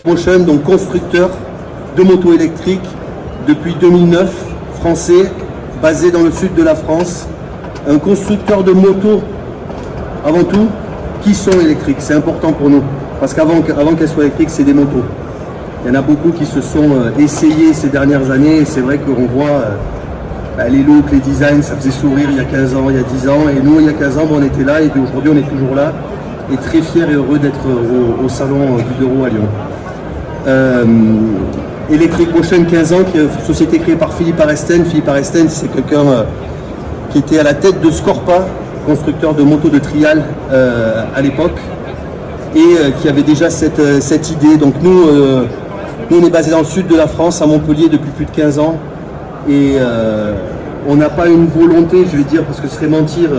Motion, donc constructeur de motos électriques depuis 2009, français, basé dans le sud de la France. Un constructeur de motos, avant tout, qui sont électriques. C'est important pour nous, parce qu'avant qu'elles soient électriques, c'est des motos. Il y en a beaucoup qui se sont essayés ces dernières années, et c'est vrai qu'on voit les looks, les designs, ça faisait sourire il y a 15 ans, il y a 10 ans, et nous, il y a 15 ans, on était là, et aujourd'hui, on est toujours là, et très fiers et heureux d'être au salon du Euro à Lyon. Electric Motion, 15 ans, qui est une société créée par Philippe Aresten. Philippe Aresten, c'est quelqu'un qui était à la tête de Scorpa, constructeur de motos de trial à l'époque, et qui avait déjà cette idée. Donc nous, on est basé dans le sud de la France, à Montpellier, depuis plus de 15 ans, et on n'a pas une volonté, je vais dire, parce que ce serait mentir,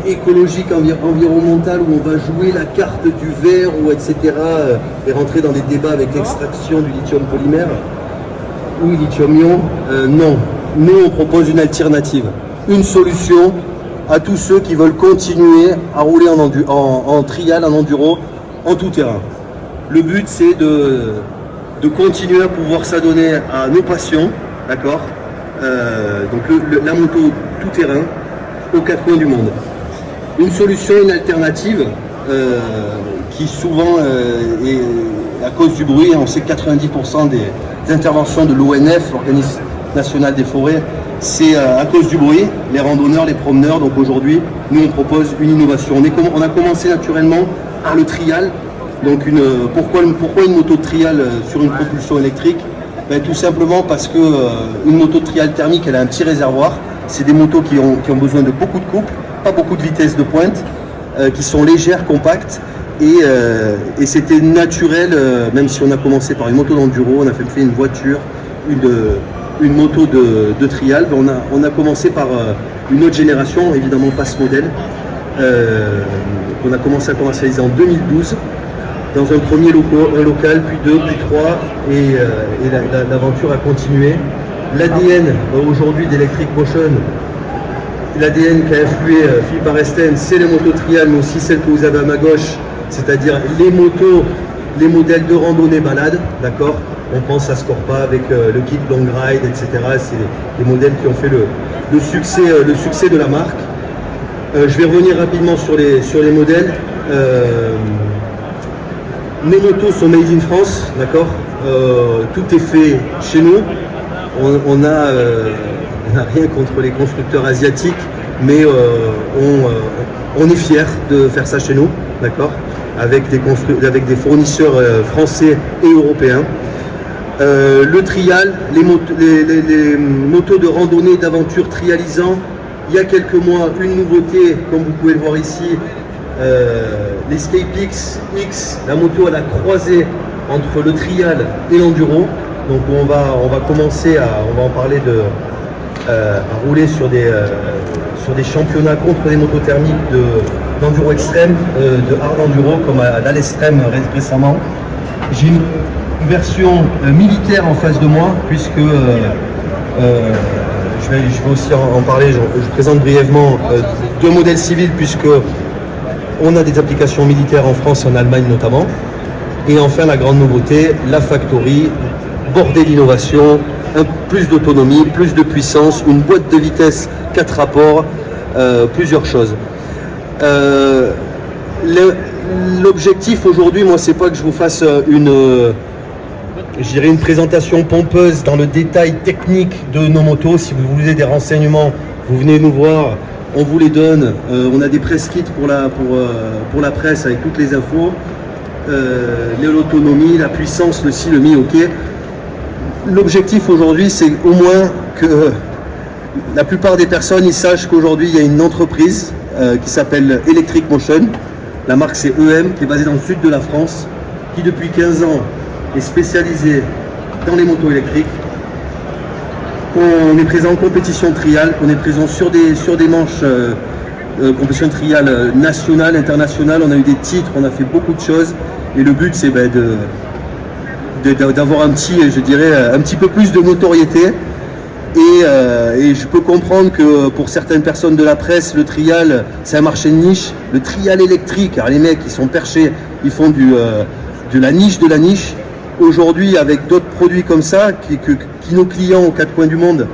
écologique, environnementale, où on va jouer la carte du verre, ou etc., et rentrer dans des débats avec l'extraction du lithium polymère ou lithium-ion. Non, nous on propose une alternative, une solution à tous ceux qui veulent continuer à rouler en trial, en enduro, en tout terrain. Le but, c'est de continuer à pouvoir s'adonner à nos passions, d'accord, donc la moto tout terrain aux quatre coins du monde. Une solution, une alternative qui souvent est à cause du bruit. On sait que 90% des interventions de l'ONF, l'Organisme National des Forêts, c'est à cause du bruit, les randonneurs, les promeneurs. Donc aujourd'hui, nous on propose une innovation. On a commencé naturellement par le trial. Donc pourquoi une moto de trial sur une propulsion électrique? Tout simplement parce que une moto de trial thermique, elle a un petit réservoir. C'est des motos qui ont besoin de beaucoup de couple, pas beaucoup de vitesse de pointe, qui sont légères, compactes, et c'était naturel, même si on a commencé par une moto d'enduro, on a fait une voiture, une moto de trial, on a commencé par une autre génération, évidemment pas ce modèle, qu'on a commencé à commercialiser en 2012, dans un premier local, puis 2, puis 3, et l'aventure a continué. L'ADN aujourd'hui d'Electric Motion, l'ADN qui a influé Philippe Aresten, c'est les motos trial, mais aussi celles que vous avez à ma gauche, c'est-à-dire les motos, les modèles de randonnée balade, d'accord. On pense à Scorpa avec le kit Long Ride, etc. C'est les modèles qui ont fait le succès de la marque. Je vais revenir rapidement sur les modèles. Nos motos sont made in France, d'accord. Tout est fait chez nous. On n'a rien contre les constructeurs asiatiques, mais on est fiers de faire ça chez nous, d'accord, avec des fournisseurs français et européens. Le trial, les motos de randonnée, d'aventure trialisant. Il y a quelques mois, une nouveauté, comme vous pouvez le voir ici, l'Escape X, la moto à la croisée entre le trial et l'enduro. Donc on va commencer on va en parler à rouler sur des championnats contre des motos thermiques d'enduro extrême, de hard enduro, comme à l'Alextrême récemment. J'ai une version militaire en face de moi, puisque je vais aussi en parler. Je présente brièvement deux modèles civils, puisque on a des applications militaires en France et en Allemagne notamment. Et enfin la grande nouveauté, la Factory, bordée d'innovation, plus d'autonomie, plus de puissance, une boîte de vitesse 4 rapports, plusieurs choses. L'objectif aujourd'hui, moi, c'est pas que je vous fasse une présentation pompeuse dans le détail technique de nos motos. Si vous voulez des renseignements, vous venez nous voir, on vous les donne. On a des press kits pour la presse avec toutes les infos, l'autonomie, la puissance, le si, le mi, ok. L'objectif aujourd'hui, c'est au moins que la plupart des personnes ils sachent qu'aujourd'hui il y a une entreprise qui s'appelle Electric Motion. La marque c'est EM, qui est basée dans le sud de la France, qui depuis 15 ans est spécialisée dans les motos électriques. On est présent en compétition trial, on est présent sur des manches compétition trial nationale, internationale. On a eu des titres, on a fait beaucoup de choses, et le but c'est d'avoir un petit peu plus de notoriété. Et je peux comprendre que pour certaines personnes de la presse, le trial, c'est un marché de niche. Le trial électrique, alors les mecs, ils sont perchés, ils font de la niche de la niche. Aujourd'hui, avec d'autres produits comme ça, qui nos clients aux quatre coins du monde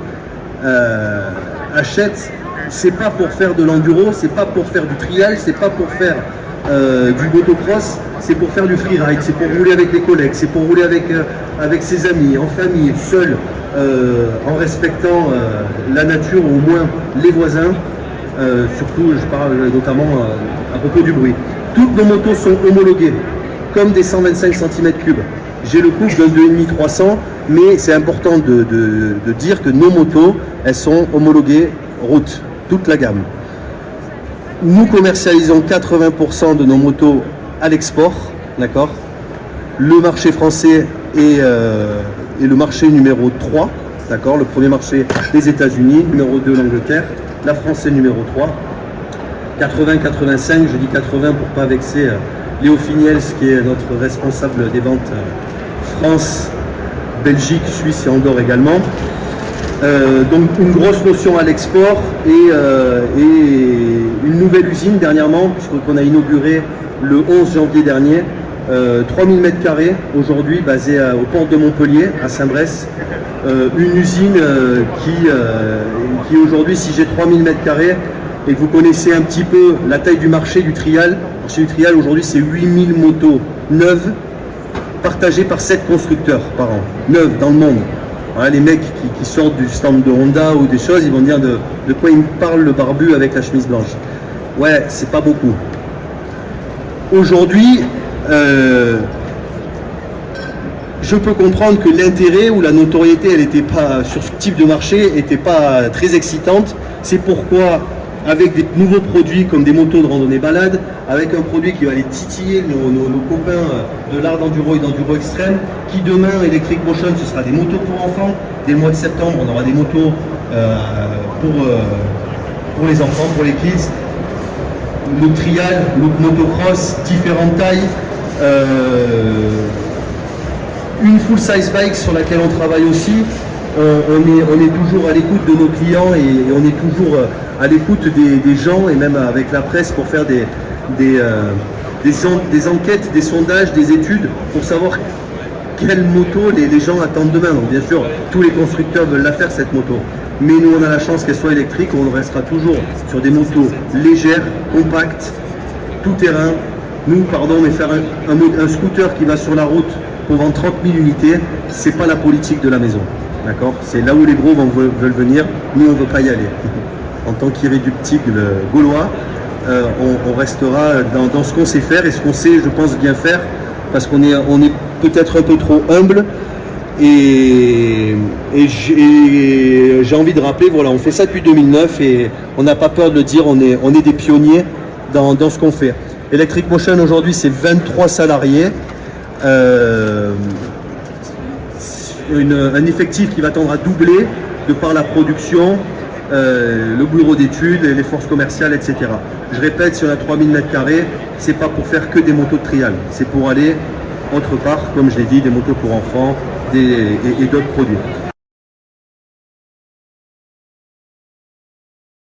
achètent, c'est pas pour faire de l'enduro, c'est pas pour faire du trial, c'est pas pour faire du motocross, c'est pour faire du freeride, c'est pour rouler avec des collègues, c'est pour rouler avec ses amis, en famille, seul, en respectant la nature, ou au moins les voisins. Surtout, je parle notamment à propos du bruit. Toutes nos motos sont homologuées, comme des 125 cm3. J'ai le couple d'un 2,5 300, mais c'est important de dire que nos motos, elles sont homologuées route, toute la gamme. Nous commercialisons 80% de nos motos à l'export, d'accord. Le marché français est le marché numéro 3, d'accord. Le premier marché, les États-Unis, numéro 2, l'Angleterre. La France est numéro 3. 80-85, je dis 80 pour pas vexer Léo Finiels, qui est notre responsable des ventes France, Belgique, Suisse et Andorre également. Donc une grosse notion à l'export et une nouvelle usine dernièrement, puisqu'on a inauguré le 11 janvier dernier, 3000 m² aujourd'hui, basée aux portes de Montpellier, à Saint-Bresse. Une usine qui aujourd'hui, si j'ai 3000 m² et que vous connaissez un petit peu la taille du marché du trial, le marché du trial aujourd'hui c'est 8000 motos neuves, partagées par 7 constructeurs par an, neuves dans le monde. Voilà, les mecs qui sortent du stand de Honda ou des choses, ils vont dire de quoi il me parle le barbu avec la chemise blanche. Ouais, c'est pas beaucoup. Aujourd'hui, je peux comprendre que l'intérêt ou la notoriété, elle n'était pas sur ce type de marché, n'était pas très excitante. C'est pourquoi, avec des nouveaux produits comme des motos de randonnée balade, avec un produit qui va aller titiller nos copains de l'art d'enduro et d'enduro extrême, qui demain, Electric Motion, ce sera des motos pour enfants. Dès le mois de septembre, on aura des motos pour les enfants, pour les kids. Le trial, le motocross, différentes tailles. Une full size bike sur laquelle on travaille aussi. On est toujours à l'écoute de nos clients et on est toujours à l'écoute des gens et même avec la presse pour faire des enquêtes, des sondages, des études pour savoir quelle moto les gens attendent demain. Donc bien sûr, tous les constructeurs veulent la faire cette moto. Mais nous on a la chance qu'elle soit électrique, on restera toujours sur des motos légères, compactes, tout terrain. Nous, pardon, mais faire un scooter qui va sur la route pour vendre 30 000 unités, c'est pas la politique de la maison. D'accord. C'est là où les gros veulent venir, nous on ne veut pas y aller. En tant qu'irréductible gaulois, on restera dans ce qu'on sait faire et ce qu'on sait, je pense, bien faire, parce qu'on est peut-être un peu trop humble. Et j'ai envie de rappeler, voilà, on fait ça depuis 2009 et on n'a pas peur de le dire, on est des pionniers dans ce qu'on fait. Electric Motion aujourd'hui c'est 23 salariés. Un effectif qui va tendre à doubler de par la production, le bureau d'études, les forces commerciales, etc. Je répète, si on a 3000 m², c'est pas pour faire que des motos de trial, c'est pour aller autre part, comme je l'ai dit, des motos pour enfants et d'autres produits.